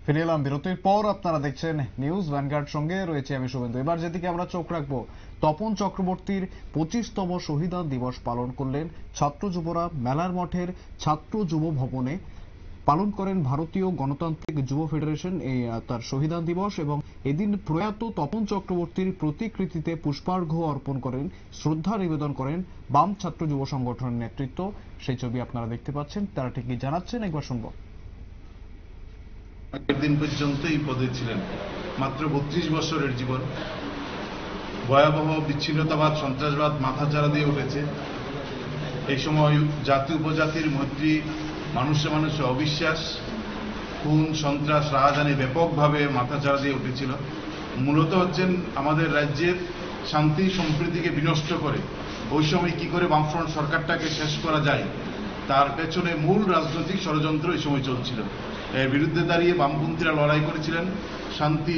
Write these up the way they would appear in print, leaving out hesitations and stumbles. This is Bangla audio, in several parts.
ফিরে এলাম বিরতির পর। আপনারা দেখছেন নিউজ ভ্যানগার্ড, সঙ্গে রয়েছে আমি শুভেন্দু। এবার যেদিকে আমরা চোখ রাখবো, তপন চক্রবর্তীর 25তম শহীদান দিবস পালন করলেন ছাত্র যুবরা। মেলার মঠের ছাত্র যুব ভবনে পালন করেন ভারতীয় গণতান্ত্রিক যুব ফেডারেশন এই তার শহীদান দিবস, এবং এদিন প্রয়াত তপন চক্রবর্তীর প্রতিকৃতিতে পুষ্পার্ঘ্য অর্পণ করেন, শ্রদ্ধা নিবেদন করেন বাম ছাত্র যুব সংগঠনের নেতৃত্ব। সেই ছবি আপনারা দেখতে পাচ্ছেন। তারা ঠিক কি জানাচ্ছেন একবার শুনবো। আগের দিন পর্যন্ত এই পদে ছিলেন। মাত্র 32 বছরের জীবন। ভয়াবহ বিচ্ছিন্নতাবাদ, সন্ত্রাসবাদ মাথাচাড়া দিয়ে উঠেছে। এই সময় জাতি উপজাতির মৈত্রী, মানুষে মানুষে অবিশ্বাস, খুন, সন্ত্রাস, রাহাজানি ব্যাপকভাবে মাথাচাড়া দিয়ে উঠেছিল। মূলত হচ্ছেন আমাদের রাজ্যের শান্তি সম্প্রীতিকে বিনষ্ট করে ওই সময় কি করে বামফ্রন্ট সরকারটাকে শেষ করা যায়, তার পেছনে মূল রাজনৈতিক ষড়যন্ত্র এই সময় চলছিল। এর বিরুদ্ধে দাঁড়িয়ে বামপন্থীরা লড়াই করেছিলেন শান্তি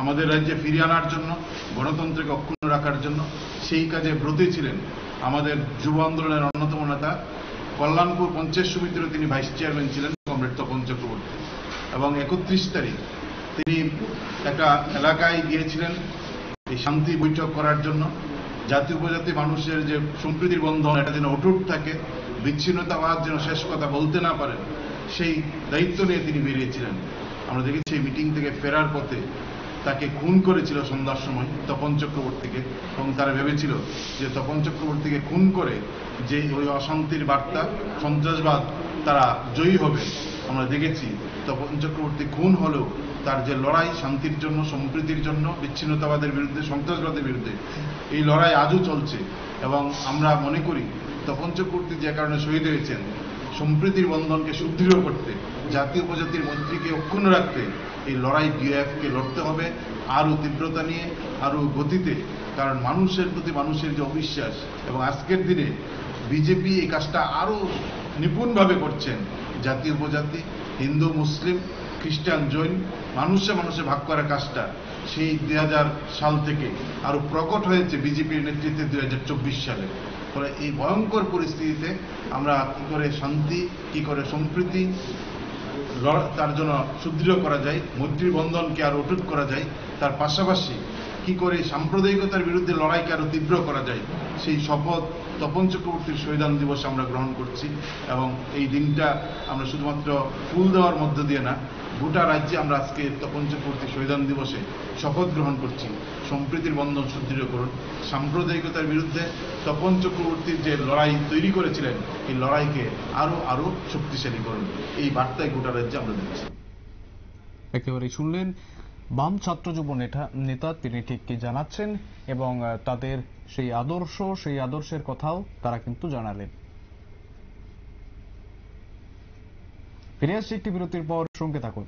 আমাদের রাজ্যে ফিরিয়ে আনার জন্য, গণতন্ত্রকে অক্ষুণ্ণ রাখার জন্য। সেই কাজে ব্রতী ছিলেন আমাদের যুব আন্দোলনের অন্যতম নেতা, কল্যাণপুর পঞ্চায়েত সমিতিরও তিনি ভাইস চেয়ারম্যান ছিলেন, কমরেড তপন চক্রবর্তী। এবং 31 তারিখ তিনি একটা এলাকায় গিয়েছিলেন এই শান্তি বৈঠক করার জন্য। জাতি উপজাতি মানুষের যে সম্প্রীতির বন্ধন, এটা যেন অটুট থাকে, বিচ্ছিন্নতাবাদ যেন শেষ কথা বলতে না পারেন, সেই দায়িত্ব নিয়ে তিনি বেরিয়েছিলেন। আমরা দেখেছি এই মিটিং থেকে ফেরার পথে তাকে খুন করেছিল সন্ধ্যার সময় তপন চক্রবর্তীকে, এবং তারা ভেবেছিল যে তপন চক্রবর্তীকে খুন করে যে ওই অশান্তির বার্তা, সন্ত্রাসবাদ, তারা জয়ী হবে। আমরা দেখেছি তপন চক্রবর্তী খুন হলেও তার যে লড়াই শান্তির জন্য, সম্প্রীতির জন্য, বিচ্ছিন্নতাবাদের বিরুদ্ধে, সন্ত্রাসবাদের বিরুদ্ধে, এই লড়াই আজও চলছে। এবং আমরা মনে করি তপন চক্রবর্তী যে কারণে শহীদ হয়েছেন, সম্প্রীতির বন্ধনকে সুদৃঢ় করতে, জাতি উপজাতির মৈত্রীকে অক্ষুণ্ণ রাখতে এই লড়াই ডিওএফকে লড়তে হবে আরও তীব্রতা নিয়ে, আরও গতিতে। কারণ মানুষের প্রতি মানুষের যে অবিশ্বাস, এবং আজকের দিনে বিজেপি এই কাজটা আরও নিপুণভাবে করছেন। জাতি উপজাতি, হিন্দু মুসলিম খ্রিস্টান জৈন মানুষে মানুষে ভাগ করার কাজটা সেই 2000 সাল থেকে আরো প্রকট হয়েছে বিজেপির নেতৃত্বে 2024 সালে। ফলে এই ভয়ঙ্কর পরিস্থিতিতে আমরা কি করে শান্তি, কি করে সম্প্রীতি তার জন্য সুদৃঢ় করা যায়, মৈত্রীর বন্ধনকে আরো অটুট করা যায়, তার পাশাপাশি কি করে সাম্প্রদায়িকতার বিরুদ্ধে লড়াইকে আরো তীব্র করা যায়, সেই শপথ তপন চক্রবর্তীর শহীদান দিবসে আমরা গ্রহণ করছি। এবং এই দিনটা আমরা শুধুমাত্র ফুল দেওয়ার মধ্য দিয়ে না, গোটা রাজ্যে আমরা আজকে তপন চক্রবর্তীর শহীদান দিবসে শপথ গ্রহণ করছি। সম্প্রীতির বন্ধন সুদৃঢ় করুন, সাম্প্রদায়িকতার বিরুদ্ধে তপন চক্রবর্তীর যে লড়াই তৈরি করেছিলেন, এই লড়াইকে আরো শক্তিশালী করুন। এই বার্তায় গোটা রাজ্যে আমরা দিচ্ছি। একেবারেই শুনলেন বাম ছাত্র যুব নেতা তিনি ঠিক কি জানাচ্ছেন, এবং তাদের সেই আদর্শের কথাও তারা কিন্তু জানালেন। ফিরে আসছি একটি বিরতির পর, সঙ্গে থাকুন।